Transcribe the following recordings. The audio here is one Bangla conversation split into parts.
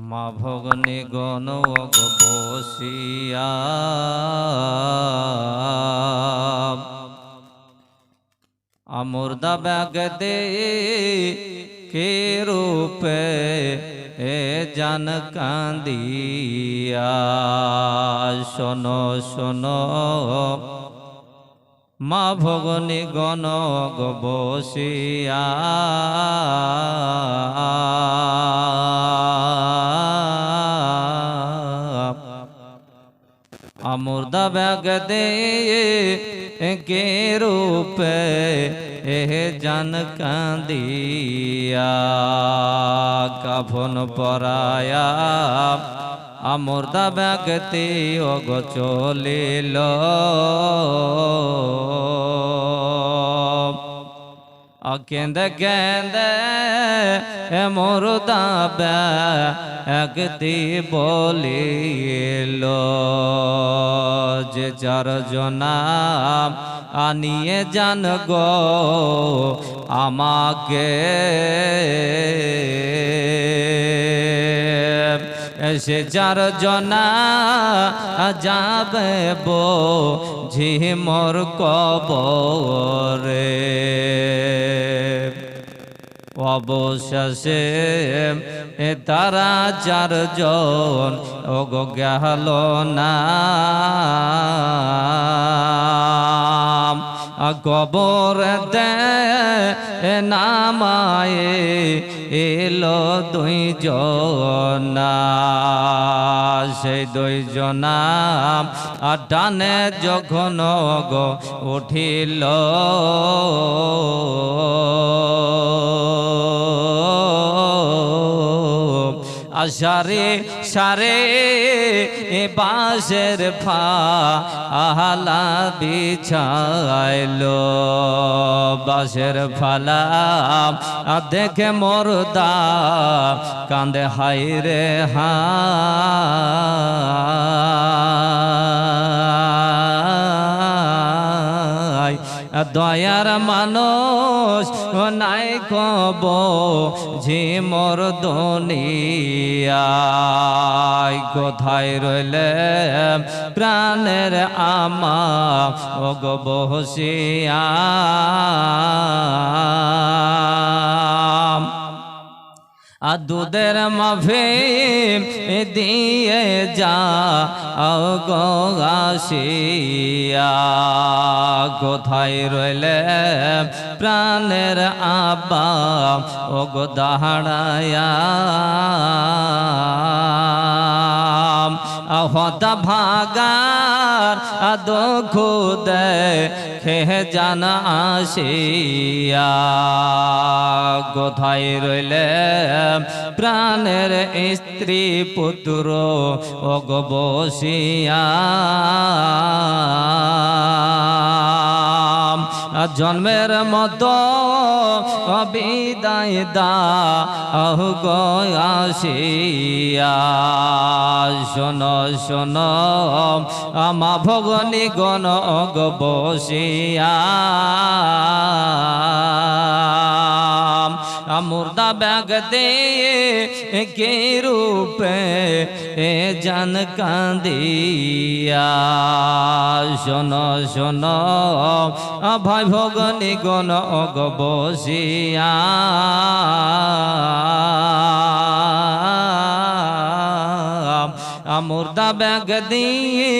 মা ভগনি গণ বসিয়া আমুর্দা ব্যাগ দে কে রূপে এ জান কান্দিয়া শোনো শোনো মা ভগনি গণ বসিয়া আমুর্দা ব্যাগ দে কে রূপে এ জান কান্দিয়া কাফন পরায়া আমুর্দা ব্যাগতে অগ চলিল কেন্দে কেন্দে মুর্দা ব্যাগতে বলিল যে চার জনা আনিয়ে জান গো আমাকে সে চার জনা যাবে ঝিমর কবরে অবশেষে তারা চারজন ওগো গেল না কবর দে নামায়ে এলো দুইজনা সেই দুইজনা ডানে যখন গো উঠিল সারে সারে বাঁশের ফালা বিছাইল বাঁশের ফালা দেখে মুর্দা কান্দে হাই রে হাই দয়ার মানুষ নাই কব ঝিমর দুনিয়ায় কোথায় রইলে প্রাণের আমা ওগ বসিয়া দুধের মাফে দিয়ে যা গো আসিয়া কোথায় রইলে প্রাণের আব্বা ওগো দাঁড়ায়া হতা ভাগার দুঃখ দেখে জান আসিয়া কোথায় রইলে প্রাণের স্ত্রী পুত্র ওগো বসিয়া জন্মের মতো বিদায় দাও গো আসিয়া শোনো শোনো মা ভগনি গণ গো বসিয়া মুর্দা ব্যাগ দে কে রূপে এ জান কান্দিয়া শোনো শোনো ভাই ভগনি গণ অগ বসিয়া মুর্দা ব্যাগ দিয়ে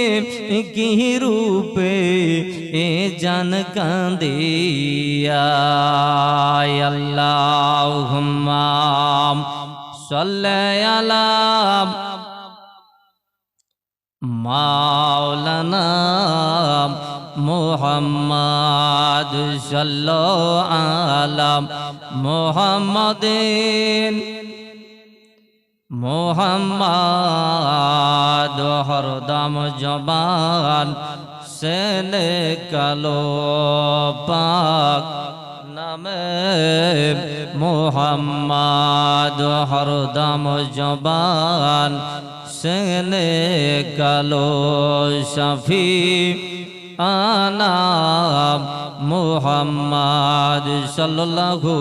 কি রূপে এ জান কান্দিয়া আল্লাহুম্মা সাল্লি আলা মাওলানা মুহাম্মদ সাল্লাল্লাহু আলা মুহাম্মাদিন মোহাম্মদ হরদম জবান সে কালো পাক নামে মোহাম্মদ হরদম জবান সে কালো শফি আনা মুহাম্মাদ সাল্লাল্লাহু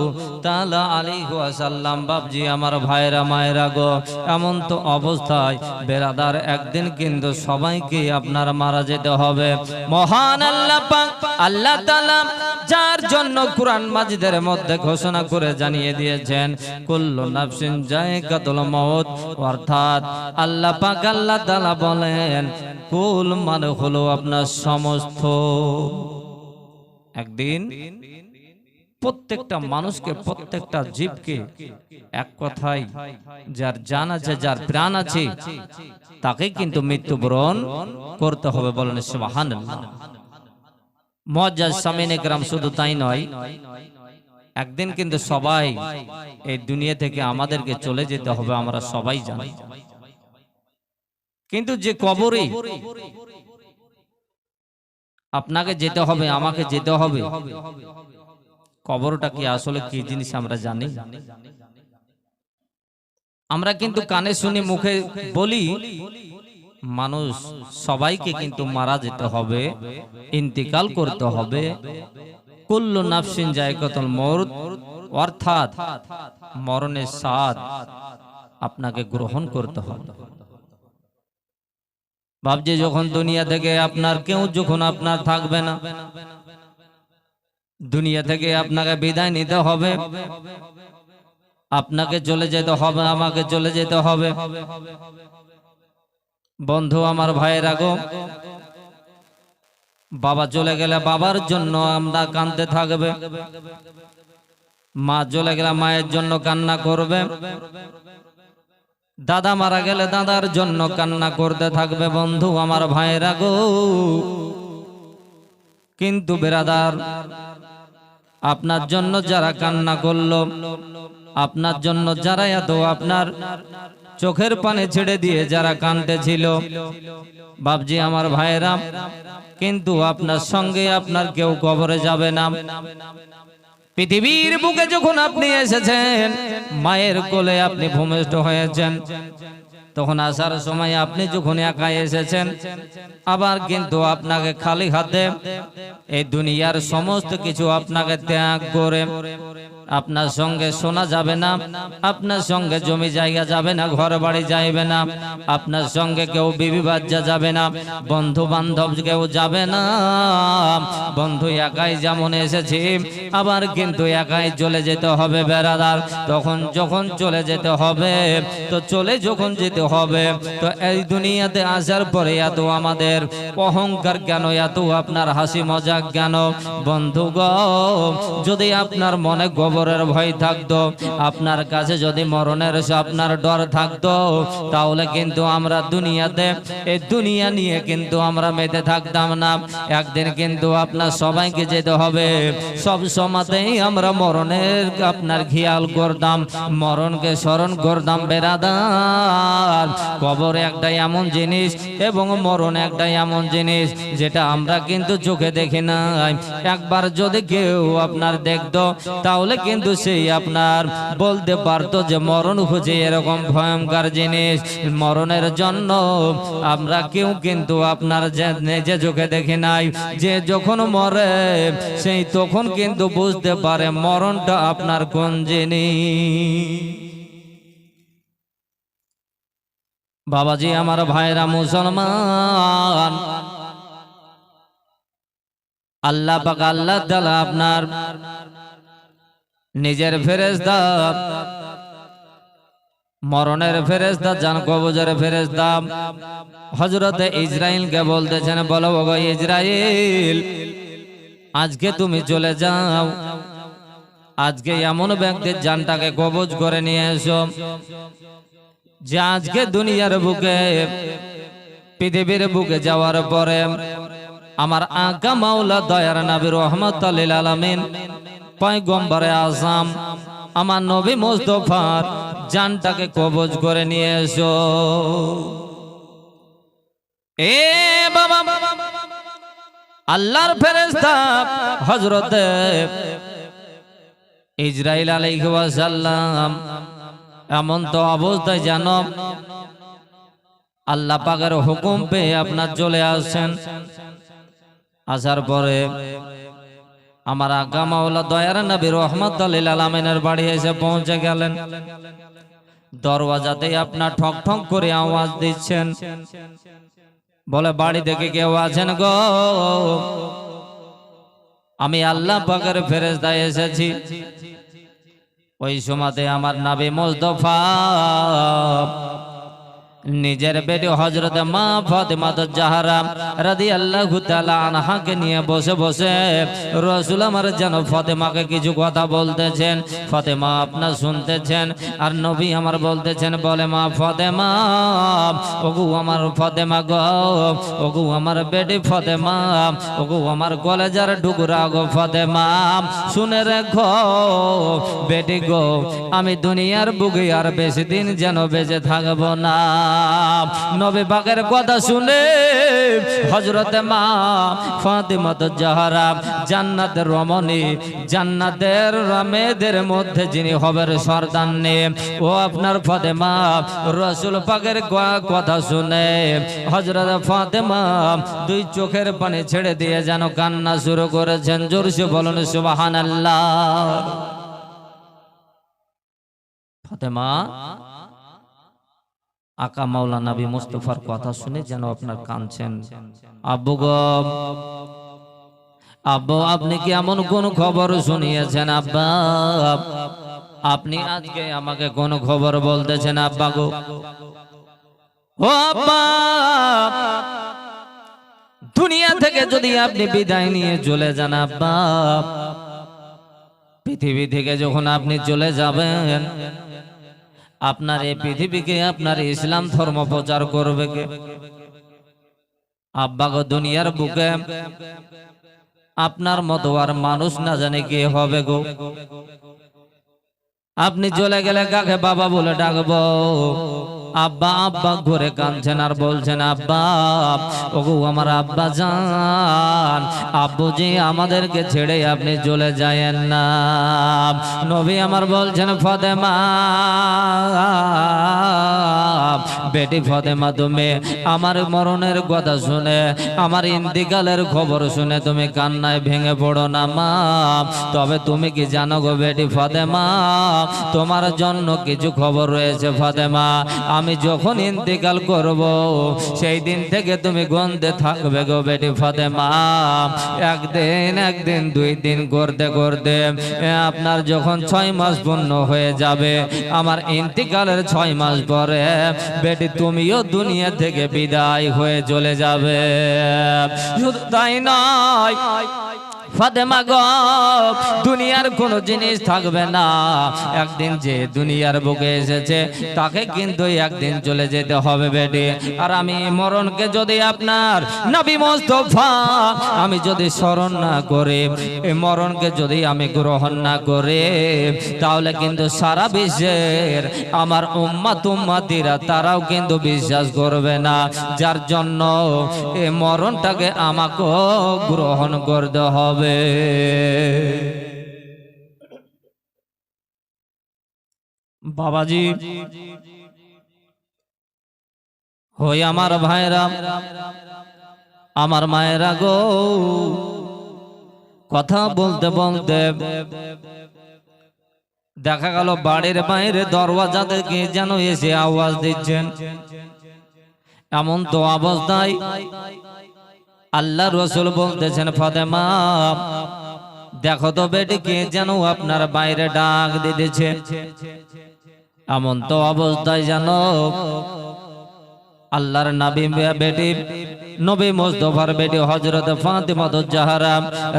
তাআলা আলাইহি ওয়াসাল্লাম। বাপজি আমার ভাইরা মায়েরা গো, এমন তো অবস্থায় বেরাদার একদিন কিন্তু সবাইকে আপনার মারা যেতে হবে। মহান আল্লাহ পাক আল্লাহ তাআলা যার জন্য কুরআন মাজিদের মধ্যে ঘোষণা করে জানিয়ে দিয়েছেন কুল্লু নাফসিন যায়কাতুল মাউত, অর্থাৎ আল্লাহ পাক আল্লাহ তাআলা বলেন কুল মানে হলো আপনার সমস্ত। একদিন প্রত্যেকটা মানুষকে, প্রত্যেকটা জীবকে, এক কথায় যার জান আছে, যার প্রাণ আছে, তাকে কিন্তু মৃত্যুবরণ করতে হবে। বলেন সুবহানাল্লাহ। মুআজ্জাজ সামিনে کرام শুধু তাই নয়, একদিন কিন্তু সবাই এই দুনিয়া থেকে আমাদেরকে চলে যেতে হবে, আমরা সবাই জানি। কিন্তু যে কবরে আপনাকে যেতে হবে, আমাকে যেতে হবে, কবরটা কি আসলে কি জিনিস আমরা জানি? আমরা কিন্তু কানে শুনি, মুখে বলি, মানুষ সবাইকে কিন্তু মারা যেতে হবে, ইন্তিকাল করতে হবে। কুল্লু নাফসিন যায়কাতুল মউত, অর্থাৎ মরণের স্বাদ আপনাকে গ্রহণ করতে হবে। ভাবছি যখন দুনিয়া থেকে আপনার কেউ যখন আপনার থাকবে না, দুনিয়া থেকে আপনাকে বিদায় নিতে হবে, আপনাকে চলে যেতে হবে, আমাকে চলে যেতে হবে। বন্ধু আমার ভাইয়েরা গো, বাবা চলে গেলে বাবার জন্য আমরা কাঁদতে থাকবে, মা চলে গেলে মায়ের জন্য কান্না করবে, দাদা মারা গেলে দাদার জন্য কান্না করতে থাকবে। বন্ধু আমার ভাইয়েরা গো, কিন্তু বেরাদার আপনার জন্য যারা কান্না করলো, আপনার জন্য যারা এত আপনার চোখের পানি ছেড়ে দিয়ে যারা কাঁদতেছিল, বাপজি আমার ভাইয়েরা, কিন্তু আপনার সঙ্গে আপনার কেউ কবরে যাবে না। পৃথিবীর বুকে যখন আপনি এসেছেন, মায়ের কোলে আপনি ভূমিষ্ঠ হয়েছেন, তখন আসার সময় আপনি যখন একা এসেছেন, আবার কিন্তু আপনাকে খালি হাতে এই দুনিয়ার সমস্ত কিছু আপনাকে ত্যাগ করে, আপনার সঙ্গে সোনা যাবে না, আপনার সঙ্গে জমি জায়গা যাবে না, ঘর বাড়ি যাইবে না, আপনার সঙ্গে কেউ বিবি বাচ্চা যাবে না, বন্ধু বান্ধব কেউ যাবে না। বন্ধু একাই যেমন এসেছি, আবার কিন্তু একাই চলে যেতে হবে বেরাদার। তখন যখন চলে যেতে হবে, তো চলে যখন যেতে হবে, তো এই দুনিয়াতে আসার পরে এত আমাদের অহংকার কেন, এত আপনার হাসি মজাক কেন? বন্ধু গো, যদি আপনার মনে কবরের ভয় থাকতো, আপনার কাছে যদি মরণের আপনার ডর থাকতো, তাহলে কিন্তু আমরা দুনিয়াতে এই দুনিয়া নিয়ে কিন্তু আমরা মেতে থাকতাম না। একদিন কিন্তু আপনার সবাইকে যেতে হবে, সব সময়তেই আমরা মরণের আপনার খেয়াল করতাম, মরণকে স্মরণ করতাম বেরাদার। কবর একটা এমন জিনিস এবং মরণ একটা এমন জিনিস যেটা আমরা কিন্তু চোখে দেখি নাই। একবার যদি কেউ আপনার দেখতো, তাহলে কিন্তু সেই আপনার বলতে পারতো যে মরণ হচ্ছে এরকম ভয়ঙ্কর জিনিস। মরণের জন্য আমরা কেউ কিন্তু আপনার নিজে চোখে দেখি নাই। যে যখন মরে সেই তখন কিন্তু বুঝতে পারে মরণটা আপনার কোন জিনিস। বাবাজি আমার ভাইরা মুসলমান, আল্লাহ পাক আল্লাহ তাআলা আপনার নিজের ফেরেশতা, মরণের ফেরেশতা, জান কবজের ফেরেশতা হযরতে ইসরাইলকে বলতেছেন, বলো গো ইসরাইল, আজকে তুমি চলে যাও, আজকে এমন ব্যক্তির জানটাকে কবজ করে নিয়ে এসো যে আজকে দুনিয়ার বুকে, পৃথিবীর বুকে যাওয়ার পরে আমার আকা মাওলা দয়ার নবী রাহমাতুল লিল আলামিন পয়গম্বরে আযম আমার নবী মুস্তাফার জানটাকে কবজ করে নিয়ে এসো। এ বাবা, আল্লাহর ফেরেশতা হযরতে ইসরাইল আলাইহিস সালাম এমন তো অবস্থায় জানো আল্লাহ পাকের হুকুম পেয়ে আপনার চলে আসছেন। আসার পরে আমার আকা মাওলা দয়ার নবী রহমাতুল লিল আলামিনের বাড়ি এসে পৌঁছে গেলেন। দরওয়াজাতেই আপনার ঠক ঠক করে আওয়াজ দিচ্ছেন, বলে বাড়ি থেকে কেউ আছেন গো? আমি আল্লাহ পাকের ফেরেশতা এসেছি। ওই সময়তে আমার নবী মুস্তাফা নিজের বেটি হযরত মা ফাতেমা জাহরা রাদিয়াল্লাহু তাআলা আনহাকে নিয়ে বসে বসে রাসূল আমার যেন ফাতেমাকে কিছু কথা বলতেছেন। ফাতেমা আপনার শুনতেছেন আর নবী আমার বলতেছেন, বলে মা ফাতেমা, ওগো আমার ফাতেমা গো, ওগো আমার বেটি ফাতেমা, ওগো আমার কলেজার টুকরা গো ফাতেমা, শুনে রেখো বেটি গো, আমি দুনিয়ার বুকে আর বেশি দিন যেন বেঁচে থাকবো না। নবী পাকের কথা শুনে হযরত মা ফাতেমা জাহরা জান্নাতের রমণী, জান্নাতের মেয়েদের মধ্যে যিনি হবেন সর্দারনী, ও আপনার ফাতেমা রাসূল পাকের কথা শুনে হযরত ফাতেমা দুই চোখের পানি ছেড়ে দিয়ে যেন কান্না শুরু করেছেন। জোরসে বলুন সুবহানাল্লাহ। ফাতেমা আকা মাওলা নবী মুস্তাফার কথা শুনে যেন আপনার কাঁদছেন। আব্বু গো, আব্বু আপনি কি এমন কোন খবর শুনিয়েছেন? আব্বা আপনি আজকে আমাকে কোন খবর বলতেছেন? আব্বা গো, ও আব্বা, দুনিয়া থেকে যদি আপনি বিদায় নিয়ে চলে যান আব্বা, পৃথিবী থেকে যখন আপনি চলে যাবেন, আপনার এই পৃথিবীকে আপনার ইসলাম ধর্ম প্রচার করবে কে? আব্বা গো, দুনিয়ার বুকে আপনার মতো আর মানুষ না জানে কে হবে গো। আপনি চলে গেলে কাকে বাবা বলে ডাকবো? আব্বা আব্বা ঘুরে কাঁদছেন আর বলছেন, আব্বা, ওগো আমার আব্বা জান, আব্বুজি আমাদেরকে ছেড়ে আপনি চলে যায়েন না। নবী আমার বলছেন, ফাতেমা বেটি ফাতেমা, তুমি আমার মরণের কথা শুনে, আমার ইন্তিকালের খবর শুনে তুমি কান্নায় ভেঙে পড়ো না মা। তবে তুমি কি জানো গো বেটি ফাতেমা, তোমার জন্য কিছু খবর রয়েছে ফাতেমা। আমি যখন ইন্তিকাল করব সেই দিন থেকে তুমি গন্ধে থাকবে গো বেটি ফাতেমা। একদিন দুই দিন করতে করতে আপনার যখন 6 মাস পূর্ণ হয়ে যাবে, আমার ইন্তিকালের 6 মাস পরে বেটি তুমিও দুনিয়া থেকে বিদায় হয়ে চলে যাবে। শুধু তাই নয় ফাতেমা গো, দুনিয়ার কোন জিনিস থাকবে না। একদিন যে দুনিয়ার বুকে এসেছে তাকে কিন্তু একদিন চলে যেতে হবে বেটি। আর আমি মরণকে যদি আপনার নবী মুস্তাফা আমি যদি স্মরণ না করে, এই মরণকে যদি আমি গ্রহণ না করে, তাহলে কিন্তু সারা বিশ্বের আমার উম্মত উম্মতিরা তারাও কিন্তু বিশ্বাস করবে না। যার জন্য এই মরণটাকে আমাকেও গ্রহণ করতে হবে। বাবাজি, হই আমার ভাইরা, আমার মায়েরা গো, কথা বলতে বলতে দেখা গেল বাড়ির বাইরে দরওয়াজা থেকে যেন এসে আওয়াজ দিচ্ছেন। এমন তো অবস্থায় আল্লাহ রাসূল বলতেছেন, ফাতেমা দেখো তো বেটি কে যেন আপনার বাইরে ডাক দিতেছে। এমন তো অবস্থায় জানো আল্লাহর নবী বেটি নবী মুস্তাফার বেটি হযরত ফাতেমা জাহরা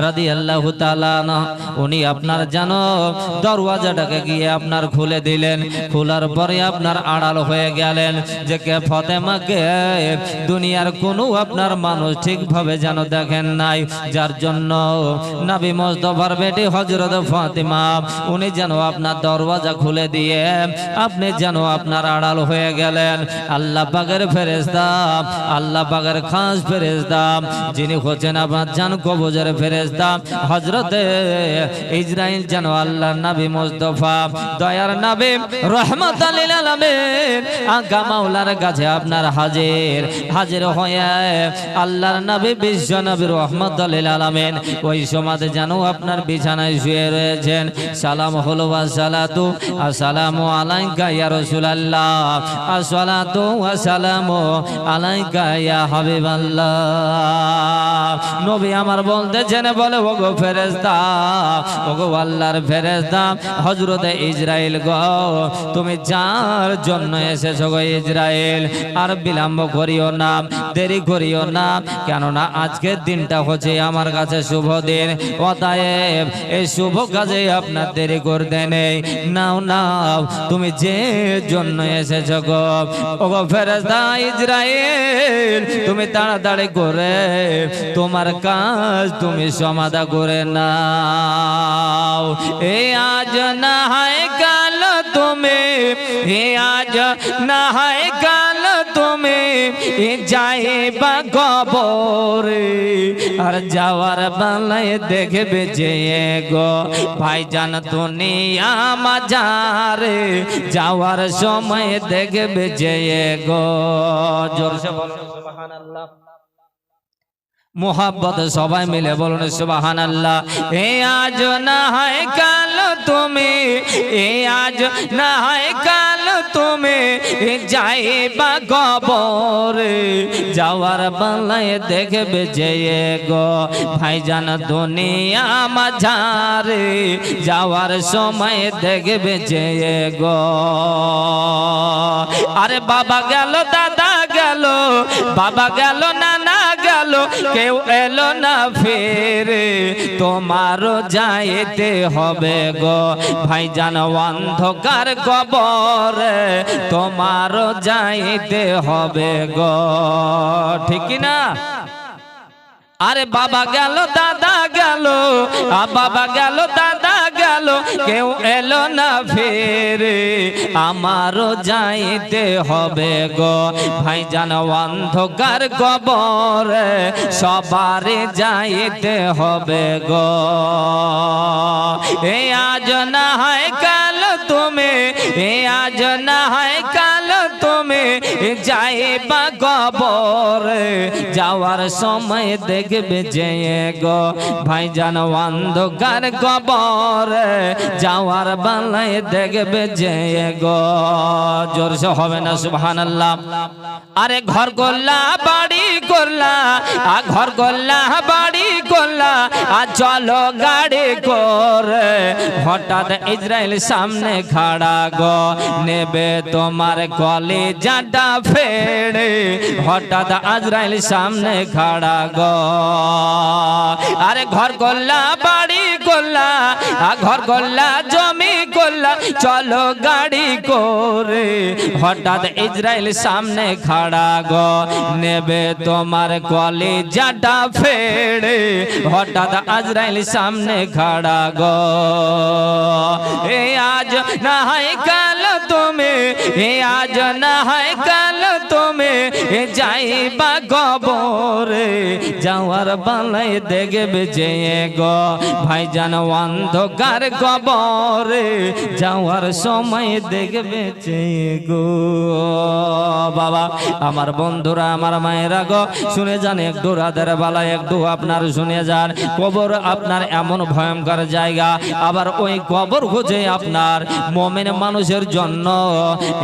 রাদিয়াল্লাহু তাআলা আনহা, উনি আপনার জানো দরওয়াজাটাকে গিয়ে আপনার খুলে দিলেন। খোলার পরে আপনার আড়াল হয়ে গেলেন যে কে ফাতেমাকে দুনিয়ার কোনো আপনার মানুষ ঠিকভাবে যেন দেখেন নাই। যার জন্য নবী মুস্তাফার বেটি হযরত ফাতেমা উনি যেন আপনার দরওয়াজা খুলে দিয়ে আপনি যেন আপনার আড়াল হয়ে গেলেন। আল্লাহ পাকের ফেরেশতা, আল্লাহ পাকের খান খাস ফেরেশতা যিনি হচ্ছেন আপনার জান কবজের ফেরেশতা হযরতে ইসরাইল যেন আল্লাহর নবী মুস্তাফা দয়ার নবী রাহমাতাল লিল আলামিন আকা মাওলার কাছে আপনার হাজির হয়ে আল্লাহর নবী বিশ্ব নবী রাহমাতাল লিল আলামিন ওই সমাজে যেন আপনার বিছানায় শুয়ে রয়েছেন সালাম হলো আসসালাতু আসসালামু আলাইকা ইয়া রাসূলুল্লাহ আসসালাতু ওয়াসসালামু আলাইকা ইয়া হাবিবাল্লাহ নবী আমার বলতেছেন বলে ওগো ফেরেশতা ওগো আল্লাহর ফেরেশতা হযরত ইসরাইল গো তুমি যার জন্য এসেছো গো ইসরাইল আর বিলম্ব করিও না দেরি করিও না কেননা আজকের দিনটা হচ্ছে আমার কাছে শুভ দিন অতএব এই শুভ কাজে আপনার দেরি করতে নেই নাও নাও তুমি যে জন্য এসেছো গো ওগো ফেরেশতা ইসরাইল তুমি তাড়াতাড়ি করে তোমার কাজ তুমি সমাধা করে নাও এ আজ না হয় কাল তুমি এ আজ না হয় কাল তুমি যাইবা কবরে আর যাওয়ার বেলায় দেখবে যে গো ভাইজান দুনিয়া মাজারে যাওয়ার সময় দেখবে যে গো জোরসে বলো সুবহানাল্লাহ মোহাব্বত সবাই মিলে বলুন সুবহানাল্লাহ এ আজ না হয় কাল তুমি এ আজ না হয় কাল তুমি যাইবা কবরে যাওয়ার বেলায় দেখবে যে গো ভাইজান দুনিয়া মাঝারে যাওয়ার সময় দেখবে যে গো আরে বাবা গেল দাদা গেল বাবা গেল নানা গেল কেউ এলো না ফিরে তোমারও যাইতে হবে গো ভাইজান অন্ধকার কবরে তোমারও যাইতে হবে গো ঠিক না আরে বাবা গেল দাদা গেল বাবা গেল দাদা গেল কেউ এলো না ফিরে আমারও যাইতে হবে গো ভাইজান অন্ধকার কবরে সবারে যাইতে হবে গো এ আজ না হয় কাল তুমি এ আজ না হয় কাল তুমি যাইবা কবরে যাওয়ার সময় দেখবে যে গো ভাইজান অন্ধকার কবরে যাওয়ার বেলায় দেখবে যে গো জোরসে হবে না সুবহানাল্লাহ আরে ঘর করলা বাড়ি করলা ঘর করলা বাড়ি করলা চলো গাড়ি করে হঠাৎ ইসরাইল সামনে খাড়া গো নেবে তোমার কলিজাটা ফেড়ে হঠাৎ ইসরাইল সামনে খাড়া গো আরে ঘর করলা বাড়ি করলা ঘর করলা জমি করলা চলো গাড়ি করে হঠাৎ ইসরাইল সামনে খাড়া গো নেবে তোমার কলিজাটা ফেড়ে হঠাৎ ইসরাইল সামনে খাড়া গো এ আজ না হয় কাল তুমি এ আজ না হয় কাল তুমি যাইবা কবরে যাওয়ার বেলায় দেখবে যে গো ভাইজান অন্ধকার কবরে যাওয়ার সময় দেখবে যে গো বাবা আমার বন্ধুরা আমার মায়েরা গো শুনে যান একটু রাতের বেলায় একটু আপনার শুনে যান কবর আপনার এমন ভয়ঙ্কর জায়গা আবার ওই কবর খুঁজে আপনার মুমিন মানুষের জন্য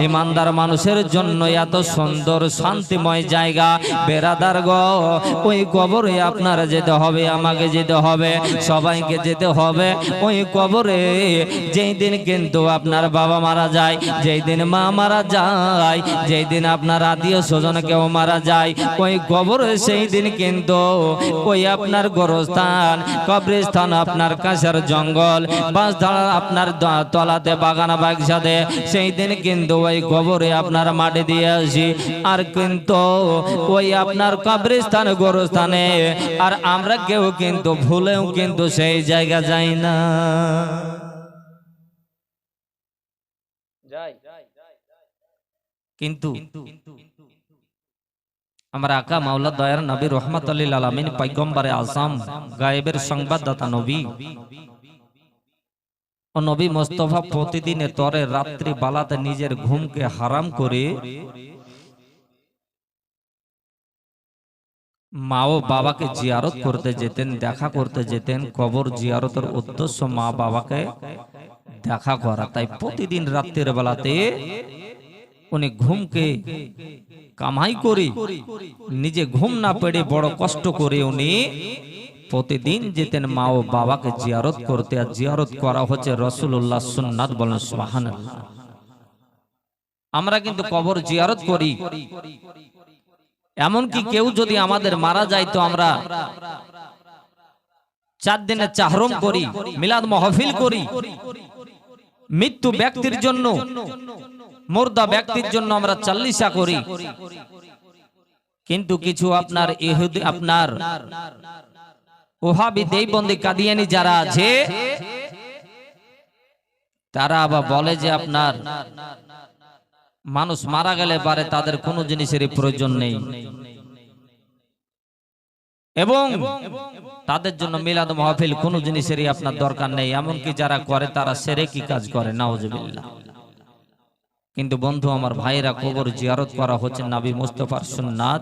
ইমানদার মানুষের জন্য এত সুন্দর শান্তিময় জায়গা বেরাদার গো ওই কবরে আপনার যেতে হবে আমাকে যেতে হবে সবাইকে যেতে হবে ওই কবরে যেই দিন কিন্তু আপনার বাবা মারা যায় যেই দিন মা মারা যায় যেই দিন আপনার আত্মীয় স্বজন কেউ মারা যায় ওই কবরে সেই দিন কিন্তু ওই আপনার গোরস্থান কবরস্থান আপনার কাছের জঙ্গল বাঁশঝাড় আপনার তলাতে বাগানা বাগিচাতে সেই দিন কিন্তু ওই কবরে আপনার মাটি দিয়ে আসি আর কিন্তু ওই আপনার কবরস্থান গোরস্থানে আর আমরা কেউ কিন্তু ভুলেও কিন্তু সেই জায়গা যাই না কিন্তু আমার আকা মাওলা দয়ার নবী রহমাতুল লিল আলামিন পয়গম্বরে আযম গায়েবের সংবাদদাতা নবী ও নবী মুস্তাফা প্রতিদিনের তরে রাত্রি বালাতে নিজের ঘুমকে হারাম করে মা ও বাবাকে জিয়ারত করতে যেতেন, দেখা করতে যেতেন। কবর জিয়ারতের উদ্দেশ্য মা বাবাকে দেখা করা। তাই প্রতিদিন রাত্রির বেলাতে উনি ঘুমকে কামাই করে নিজে ঘুম না পেড়ে বড় কষ্ট করে উনি প্রতিদিন যেতেন মা ও বাবাকে জিয়ারত করতে। আর জিয়ারত করা হচ্ছে রাসূলুল্লাহ সুন্নাত। বলেন সুবহানাল্লাহ। আমরা কিন্তু কবর জিয়ারত করি, এমনকি কেউ যদি আমাদের মারা যায় তো আমরা 4 দিনের চাহরম করি, মিলাদ মাহফিল করি। মৃত্যু ব্যক্তির জন্য, মুর্দা ব্যক্তির জন্য আমরা চাল্লিশা করি। কিন্তু কিছু আপনার ইহুদি, আপনার ওহাবি দেওবন্দি কাদিয়ানি যারা আছে তারা আবার বলে যে আপনার মানুষ মারা গেলে পারে তাদের কোনো জিনিসেরই প্রয়োজন নেই এবং তাদের জন্য মিলাদ মাহফিল কোনো জিনিসেরই আপনার দরকার নেই। এমনকি যারা করে তারা শিরকি কাজ করে, নাউজুবিল্লাহ। কিন্তু বন্ধু আমার ভাইরা, কবর জিয়ারত করা হচ্ছে নবী মুস্তাফার সুন্নাত।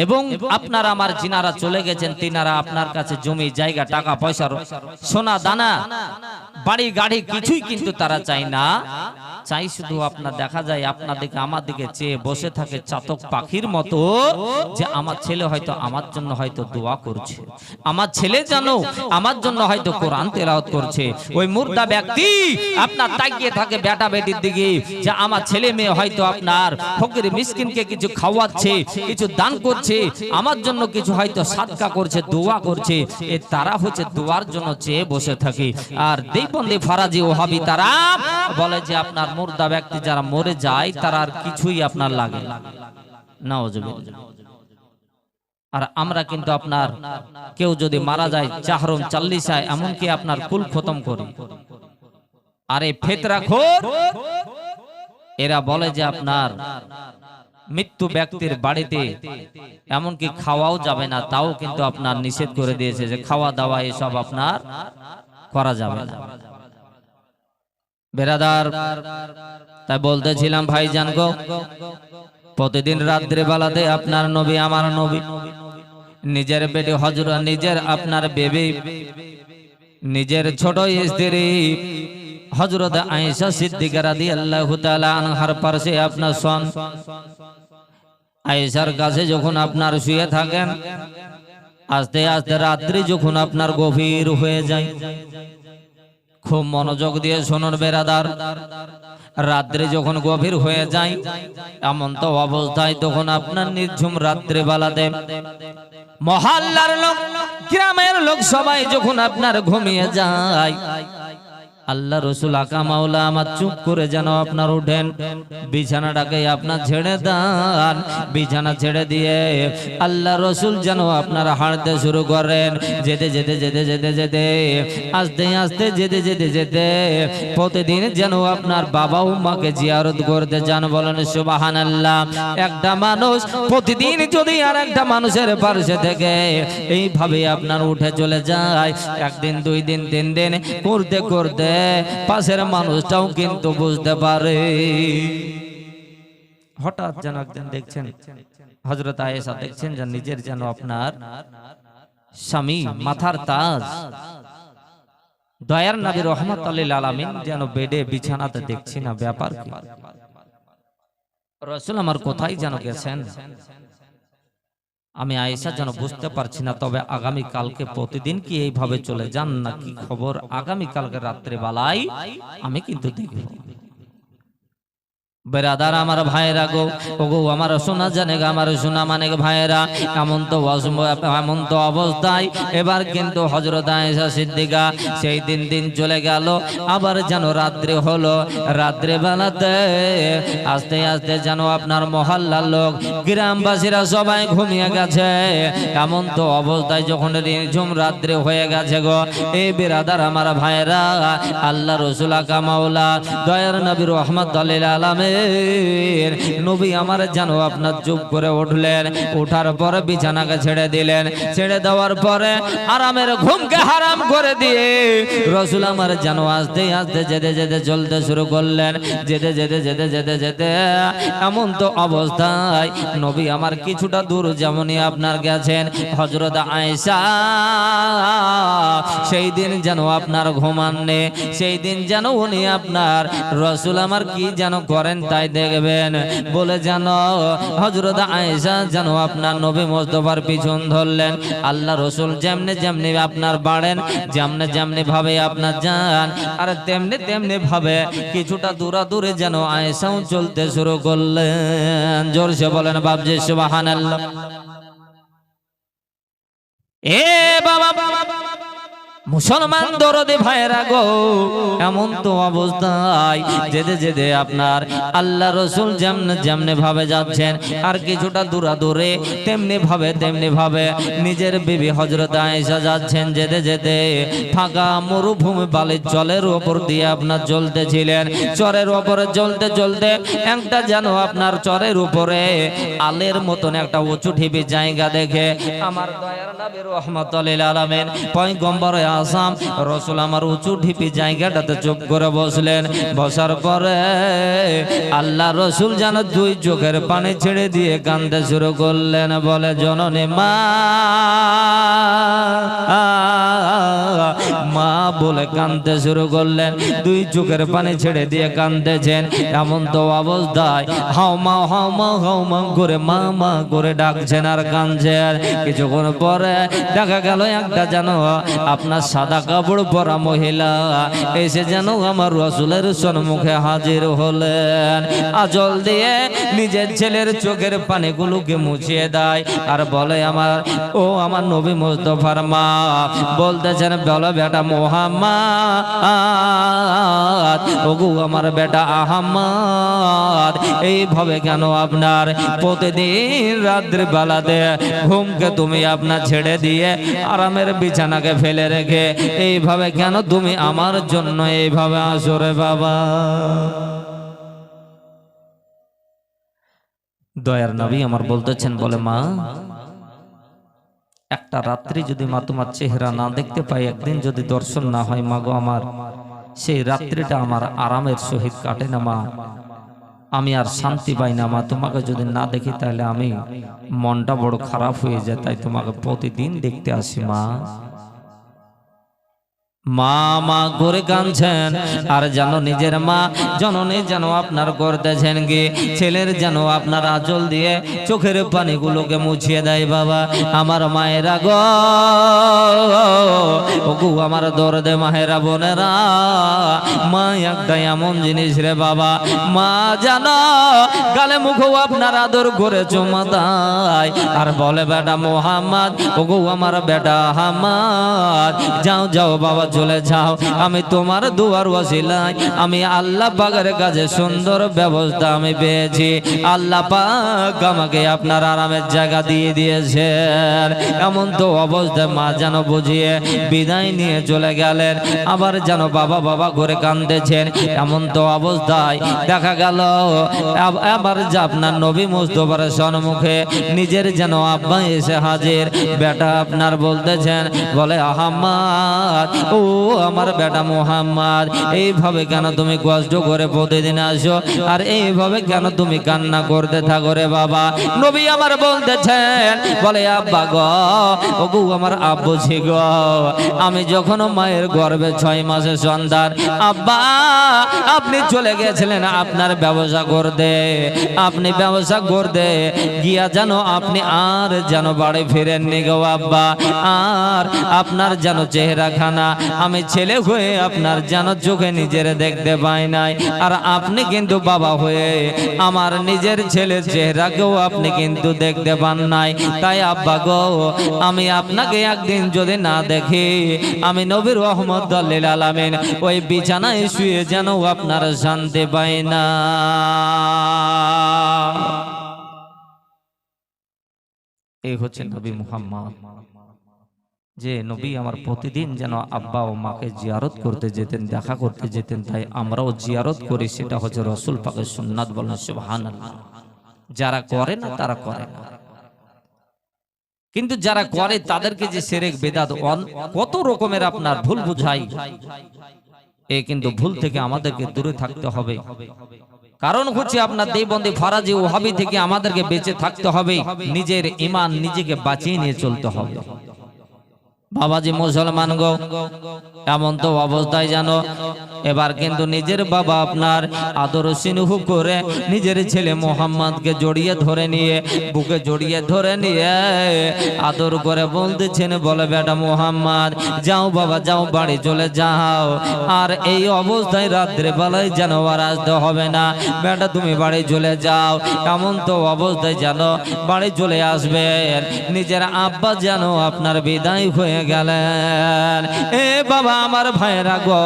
এবং আপনারা আমার জিনারা চলে গেছেন, তিনারা আপনার কাছে জমি জায়গা টাকা পয়সা সোনা দানা বাড়ি গাড়ি কিছুই কিন্তু তারা চাই না। চাই শুধু আপনার দেখা যায় আপনার দিকে আমার দিকে চেয়ে বসে থাকে চাতক পাখির মতো, যে আমার ছেলে হয়তো আমার জন্য হয়তো দোয়া করছে, আমার ছেলে জানো আমার জন্য হয়তো কোরআন তেলাওয়াত করছে। ওই মুর্দা ব্যক্তি আপনার তাকিয়ে থাকে বেটা বেটির দিকে, যে আমার ছেলে মেয়ে হয়তো আপনার ফকির মিসকিনকে কিছু খাওয়াচ্ছে, কিছু দান করছে, আমার জন্য কিছু হয়তো সাদকা করছে, দোয়া করছে। এ তারা হচ্ছে দোয়ার জন্য চেয়ে বসে থাকে। আর দেওবন্দি ফারাজি ওহাবি তারা বলে যে আপনার মুর্দা ব্যক্তি যারা মরে যায় তারা আর কিছুই আপনার লাগে না, নাউজুবিল্লাহ। আর আমরা কিন্তু আপনার কেউ যদি মারা যায় চাহরম চাল্লিশায় এমনকি আপনার কুল খতম করি। আর এই ফেতরাখোর এরা বলে যে আপনার মৃত্যু ব্যক্তির বাড়িতে এমনকি খাওয়াও যাবে না, তাও কিন্তু আপনার নিষেধ করে দিয়েছে যে খাওয়া দাওয়া এসব আপনার করা যাবে না। বেরাদার, তাই বলতেছিলাম ভাইজান গো, প্রতিদিন রাত্রে বেলাতে আপনার নবী, আমার নবী, নিজের বেটি হযরত, নিজের আপনার বেবি, নিজের ছোট স্ত্রী হযরত আয়েশা সিদ্দিকা রাদিয়াল্লাহু তাআলা আনহার পাশে আপনার সন আয়েশার কাছে যখন আপনার শুয়ে থাকেন, আস্তে আস্তে রাত্রি যখন আপনার গভীর হয়ে যায়, খুব মনোযোগ দিয়ে শুনুন বেরাদার, রাত্রি যখন গভীর হয়ে যায় এমন তো অবস্থায় তখন আপনার নির্ঝুম রাত্রি বেলাতে মহল্লার লোক, গ্রামের লোক সবাই যখন আপনার ঘুমিয়ে যায়, আল্লাহ রসুল আকা মাওলা আমার চুপ করে যেন আপনার উঠেন, বিছানাটাকে আপনার ছেড়ে দেন। বিছানা ছেড়ে দিয়ে আল্লাহ রসুল যেন আপনার হাঁটতে শুরু করেন। যেতে যেতে যেতে যেতে যেতে আস্তে আস্তে যেতে যেতে যেতে প্রতিদিন যেন আপনার বাবা ও মাকে জিয়ারত করতে যান। বলেন সুবহানাল্লাহ। একটা মানুষ প্রতিদিন যদি আর একটা মানুষের পাশে থেকে এইভাবে আপনার উঠে চলে যায়, একদিন, 2 দিন, 3 দিন করতে করতে পাশের মানুষটাও কিন্তু বুঝতে পারে। হঠাৎ যেন একদিন দেখছেন হযরত আয়েশা দেখছেন যে নিজের যেন আপনার স্বামী মাথার তাজ দয়ার নবী রাহমাতুল লিল আলামিন যেন বেডে বিছানাতে দেখছি না, ব্যাপার কি? রাসূল আমার কোথায় যেন গেছেন, আমি আয়েশা যেন বুঝতে পারছি না। তবে আগামী কালকে প্রতিদিন কি এইভাবে চলে যান না কি খবর, আগামী কালকে রাত্রে বেলায় আমি কিন্তু দেখব। বেরাদার আমার ভাইরা গো, ওগো আমার সোনা জানে গো, আমার সোনা মানে ভাইরা, এমন তো অবস্থায় এবার কিন্তু হযরত আয়েশা সিদ্দিকা সেই দিন চলে গেল, আবার যেন রাত্রি হলো। রাত্রে বেলাতে আস্তে আস্তে যেন আপনার মহল্লার লোক, গ্রামবাসীরা সবাই ঘুমিয়ে গেছে। এমন তো অবস্থায় যখন নিঝুম রাত্রি হয়ে গেছে গো, এই বেরাদার আমার ভাইরা, আল্লাহ রসুল আকা মাওলা দয়ার নবী রাহমাতুল লিল আলামিন আলামিন নবী আমার যেন আপনার চুপ করে উঠলেন, ওঠার পরে বিছানাকে ছেড়ে দিলেন, ছেড়ে দেওয়ার পরে আরামের ঘুমকে হারাম করে দিয়ে রাসূল আমার যেন আস্তে আস্তে যেতে যেতে চলতে শুরু করলেন, যেতে যেতে যেতে যেতে যেতে এমন তো অবস্থায় নবী আমার কিছুটা দূর যেমনই আপনার গেছেন, হযরত আয়েশা সেই দিন যেন আপনার ঘুমাননি, সেই দিন যেন উনি আপনার রাসূল আমার কি যেন করেন তাই দেখবেন বলে যেন হযরত আয়েশা যেন আপনার নবী মুস্তাফার পিছন ধরলেন। আল্লাহ রাসূল যেমনি যেমনি আপনার বাড়েন, যেমনি যেমনি ভাবে আপনার যান, আর তেমনি তেমনি ভাবে কিছুটা দূরে যেন আয়েশাও চলতে শুরু করলেন। জোরসে বলেন বাপজি সুবহানাল্লাহ। এ বাবা মুসলমান দরদে ভাইরা গো, এমন তো অবস্থায় যেতে যেতে আপনার আল্লাহ রাসূল যেমনে যেমনে ভাবে যাচ্ছেন, আর কিছুটা দূরে তেমনি ভাবে নিজের বিবি হযরত আয়েশা যাচ্ছেন। যেতে যেতে ফাঁকা মরুভূমি বালির জলের উপর দিয়ে আপনার চলতেছিলেন, চরের উপরে চলতে চলতে একটা যেন আপনার চরের উপরে আলের মতন একটা উঁচু ঢিবি জায়গা দেখে আমার দয়ার নবী রাহমাতুল লিল আলামিন পয়গম্বর আসাম রাসূল আমার উঁচু ঢিপি জায়গাটাতে চুপ করে বসলেন। বসার পরে আল্লাহ রাসূল যেন দুই চোখের পানি ছেড়ে দিয়ে কাঁদতে শুরু করলেন, বলে জননী মা মা বলে কাঁদতে শুরু করলেন, দুই চোখের পানি ছেড়ে দিয়ে কাঁদতেছেন। এমন তো অবস্থায় হাও মা করে মা মা করে ডাকছেন আর কাঁদছেন। কিছুক্ষণ পরে দেখা গেল একটা যেন আপনার সাদা কাপড় পরা মহিলা এসে যেন আমার রাসূলের সম্মুখে হাজির হলেন। আঁচল দিয়ে নিজের ছেলের চোখের পানিগুলোকে মুছিয়ে দেয় আর বলে আমার নবী মুস্তাফার মা বলতেছেন, বলো বেটা মুহাম্মদ, ওগো আমার বেটা আহমদ, এইভাবে কেন আপনার প্রতিদিন রাত্রি বেলাতে ঘুমকে তুমি আপনার ছেড়ে দিয়ে আরামের বিছানাকে ফেলে রেখে এইভাবে কেন তুমি আমার জন্য এইভাবে আসো রে বাবা? দয়ার নবী আমার বলতেছেন, বলে মা একটা রাত্রি যদি মা তোমার চেহারা না দেখতে পাই, একদিন যদি দর্শন না হয় মা গো আমার, সেই রাত্রিটা আমার আরামের সহিত কাটে না মা, আমি আর শান্তি পাই না মা। তোমাকে যদি না দেখি তাহলে আমি মনটা বড় খারাপ হয়ে যায়, তাই তোমাকে প্রতিদিন দেখতে আসি মা। মা মা করে কাঁদছেন আর যেন নিজের মা জননী যেন আপনার করতেছেন কি ছেলের যেন আপনার আঁচল দিয়ে চোখের পানিগুলোকে মুছিয়ে দেয়। বাবা আমার মায়েরা গো, ওগো আমার দরদে মায়েরা বোনেরা, মা একটা এমন জিনিস রে বাবা, মা জানো গালে মুখেও আপনার আদর করে চুমা দেয় আর বলে বেটা মুহাম্মদ, ওগো আমার বেটা আহমদ, যাও যাও বাবা চলে যাও, আমি তোমার দুয়ার ওয়াসিলায় আমি আল্লাহ পাকের কাছে সুন্দর ব্যবস্থা আমি পেয়েছি। আল্লাহ পাক আমাকে আপনার আরামের জায়গা দিয়ে দিয়েছেন। এমন তো অবস্থায় মা যেন বুঝিয়ে বিদায় নিয়ে চলে গেলেন। আবার যেন বাবা বাবা করে কাঁদতেছেন। এমন তো অবস্থায় দেখা গেল আবার যে আপনার নবী মুস্তাফার সম্মুখে নিজের যেন আব্বা এসে হাজির। বেটা আপনার বলতেছেন, বলে আহমদ, ও আমার বেটা মুহাম্মদ, এইভাবে কেন তুমি কষ্ট করে প্রতিদিন আসো আর এইভাবে কেন তুমি কান্না করতে থাকো রে বাবা? নবী আমার বলতেছেন, বলে আব্বা গো, ওগো আমার আব্বু ছি গো, আমি যখন মায়ের গর্ভে 6 মাসের সন্তান, আব্বা আপনি চলে গেছিলেন আপনার ব্যবসা করতে, আপনি ব্যবসা করতে গিয়া যেন আপনি আর যেন বাড়ি ফিরেননি গো আব্বা, আর আপনার যেন চেহারা খানা আমি ছেলে হয়ে আপনার যেন চোখে নিজের দেখতে পাই নাই, আর আপনি কিন্তু বাবা হয়ে আমার নিজের ছেলের চেহারাকেও আপনি কিন্তু দেখতে পান নাই। তাই আব্বা গো, আমি আপনাকে একদিন যদি না দেখি, আমি নবী রাহমাতুল লিল আলামিন ওই বিছানায় শুয়ে যেন আপনার শান্তি পাই না। এই হচ্ছে নবী মুহাম্মদ, যে নবী আমার প্রতিদিন যেন আব্বা ও মাকে জিয়ারত করতে যেতেন, দেখা করতে যেতেন, তাই আমরাও জিয়ারত করি। সেটা হচ্ছে রাসূল পাকের সুন্নাত। বলেন সুবহানাল্লাহ। যারা করে না তারা করে না, কিন্তু যারা করে তাদেরকে যে শিরক বিদআত কত রকমের আপনার ভুল বুঝাই, কিন্তু ভুল থেকে আমাদেরকে দূরে থাকতে হবে। কারণ হচ্ছে আপনার দেওবন্দি ফারাজি ওহাবি থেকে আমাদেরকে বেঁচে থাকতে হবে। নিজের ঈমান নিজেকে বাঁচিয়ে নিয়ে চলতে হবে। বাবাজি মুসলমান গো, এমন তো অবস্থায় জানো এবার কিন্তু নিজের বাবা আপনার আদর স্নেহ করে নিজের ছেলে মোহাম্মদকে জড়িয়ে ধরে নিয়ে, বুকে জড়িয়ে ধরে নিয়ে আদর করে বলতেছেন, বলে বেটা মোহাম্মদ যাও বাবা যাও, বাড়ি চলে যাও। আর এই অবস্থায় রাত্রে বেলায় যেন আর আসতে হবে না, বেটা তুমি বাড়ি চলে যাও। এমন তো অবস্থায় জানো বাড়ি চলে আসবেন, নিজের আব্বা যেন আপনার বিদায় হয়ে গেলেন। এ বাবা আমার ভাইরা গো,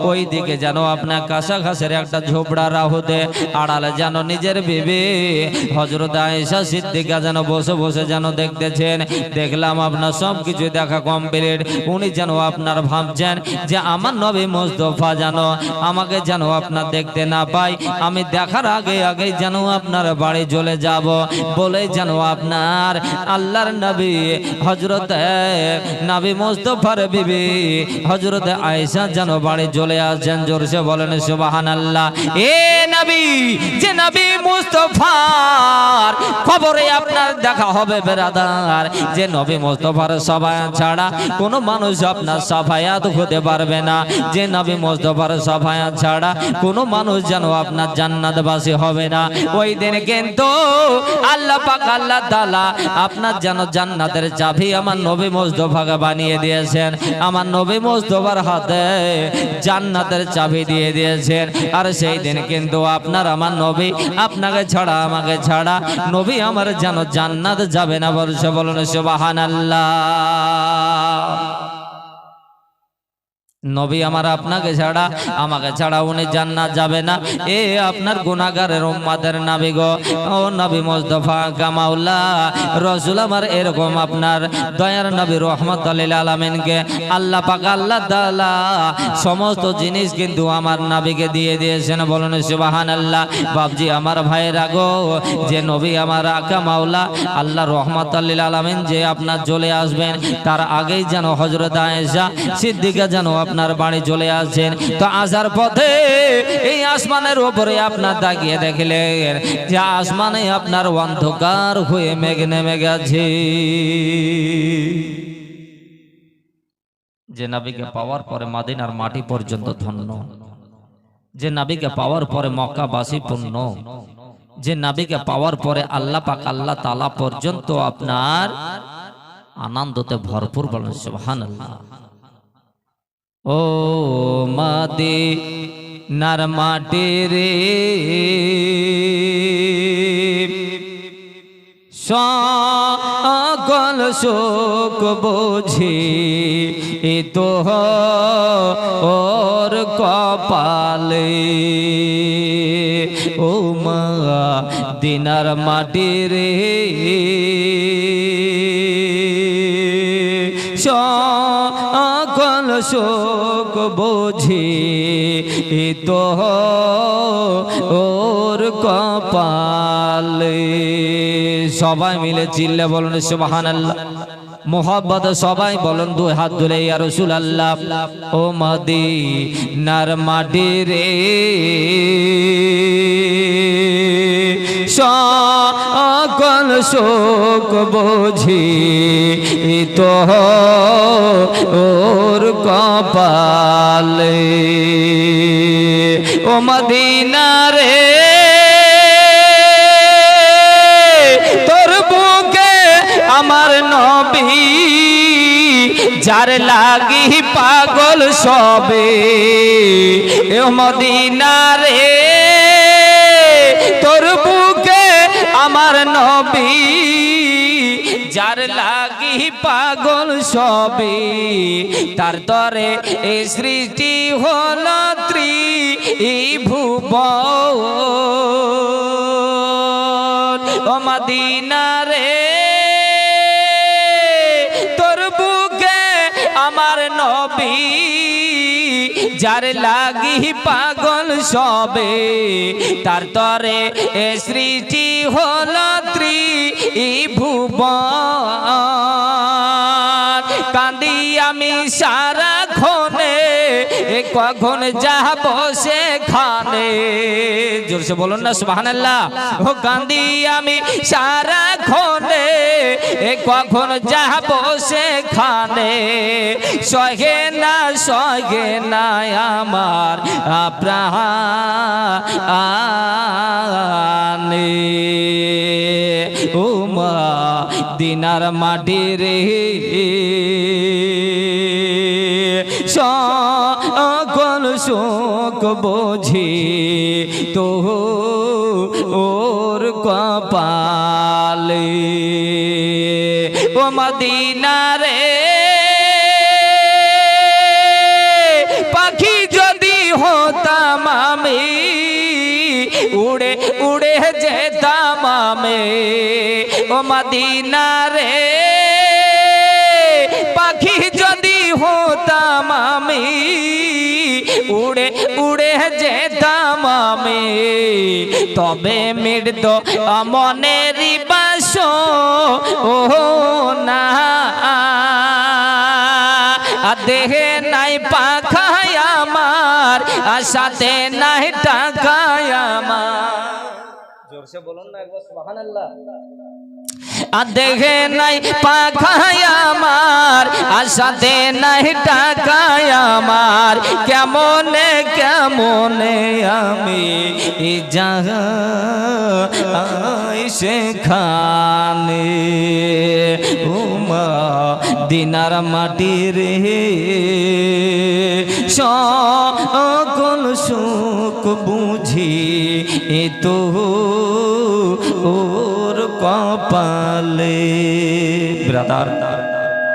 ওই দিকে যেন আপনার কাঁচা ঘাসের একটা ঝোপড়া রাহুতে আড়ালে যেন নিজের বিবি হযরত আয়েশা সিদ্দিকা যেন বসে বসে যেন দেখতেছেন। দেখলাম আপনার সব কিছু দেখা কমপ্লিট। উনি যেন আপনার ভাবছেন যে আমার নবী মুস্তাফা যেন আমাকে যেন আপনার দেখতে না পাই, আমি দেখার আগে আগে যেন আপনার বাড়ি চলে যাব বলে যেন আপনার আল্লাহর নবী হযরত নবী মুস্তাফার বিবি হযরত আয়েশা যেন বাড়ি চলে আসেন। জোরসে বলেন সুবহানাল্লাহ। এ নবী, যে নবী মুস্তাফার খবরে আপনার দেখা হবে বেরাদার, যে নবী মুস্তাফার সাফায়াত ছাড়া কোনো মানুষ আপনার সাফায়াত হতে পারবে না, যে নবী মুস্তাফার সাফায়াত ছাড়া কোনো মানুষ যেন আপনার জান্নাতবাসী হবে না। ওই দিন কিন্তু আল্লাহ পাক আল্লাহ তাআলা আপনার যেন জান্নাতের চাবি আমার নবী মুস্তাফাকে বানিয়ে দিয়েছেন, আমার নবী মুস্তাফার হাতে জান্নাতের চাবি দিয়ে দিয়েছেন। আর সেই দিন কিন্তু আপনার আমার নবী আপনাকে ছাড়া আমাকে ছাড়া নবী আমার যেন জান্নাত যাবে না। বলছে বলুন সুবহানাল্লাহ। নবী আমার আপনাকে ছাড়া আমাকে ছাড়া উনি জান্নাত যাবে না। এ আপনার গুনাহগারের উম্মতের নবী গো, ও নবী মুস্তাফা কামাউল্লাহ রাসূল আমার এরকম আপনার দয়ার নবী রাহমাতুল লিল আলামিনকে আল্লাহ পাক আল্লাহ তাআলা সমস্ত জিনিস কিন্তু আমার নবীকে দিয়ে দিয়েছেন। বলুন সুবহানাল্লাহ। বাপজি আমার ভাইরা গো, যে নবী আমার আকা মাওলা আল্লাহ রাহমাতুল লিল আলামিন যে আপনার চলে আসবেন, তার আগেই যেন হযরত আয়েশা সিদ্দিকা যেন আপনার বাড়ি চলে আসছেন। তো আসার পথে এই আসমানের উপরে আপনার তাকিয়ে দেখলেন যে আসমানে আপনার অন্ধকার হয়ে মেঘ নেমে গেছে। যে নবীকে পাওয়ার পরে মদিনার মাটি পর্যন্ত ধন্য, যে নবীকে পাওয়ার পরে মক্কাবাসী পূর্ণ, যে নবীকে পাওয়ার পরে আল্লাহ পাক আল্লাহ তাআলা পর্যন্ত আপনার আনন্দতে ভরপুর। বলেন সুবহানাল্লাহ। ও মদিনার মাটি রে সকল সুখ বুঝি তো ওর কপালে, ও মদিনার মাটি রে সকল সুখ বুঝি তো ওর কপালে। সবাই মিলে চিল্লে বলুন সুবহানাল্লাহ। মোহাব্বত সবাই বলুন দুই হাত তুলে ইয়া রাসূলুল্লাহ। ও মদিনার মাটি রে সকল সুখ বুঝি তো ওর কপালে, ও মদিনা রে তোর বুকে আমার নবী যার লাগি পাগল সবে, ও মদিনা রে তোর বুকে আমার নবী যার লাগি পাগল সবে, তার তরে এই সৃষ্টি হল ত্রিভুবন, ও মদিনা রে তোর বুকে যার লাগি পাগল সবে তার তরে এ সৃষ্টি হলো ত্রিভুবন কান্দি আমি সারাক্ষণে কখন যাব সেখানে জোরসে বলুন না সুবহানাল্লাহ ও কান্দি আমি সারাক্ষণে কখন যাব সেখানে সহে না আমার প্রাণে ও মা দিনার মাটি রে সকল শোক বোঝি তো ওর কপালে ও মদিনা রে পাখি যদি হতাম আমি উড়ে উড়ে যেতাম আমি ও মদিনা রে পাখি যদি হতাম আমি উড়ে উড়ে যেতাম আমি তবে মৃদ মনের বাস ও না দেহে নাই পাখায় আমার সাথে নাই টাকায় আমার জোরসে বলুন না একবার সুবহানাল্লাহ দেহে নাই পাখায় আমার সাথে নাই টাকায় আমার কেমনে কেমনে আমি যাই সেখানে উমা দিনার মাটি রে সকল সুখ বুঝি তো ওর কপালে ব্রাদার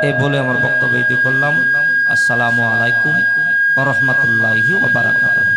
এ বলে আমার বক্তব্য করলাম। আসসালামু আলাইকুম ওয়া রাহমাতুল্লাহি ওয়া বারাকাতুহু।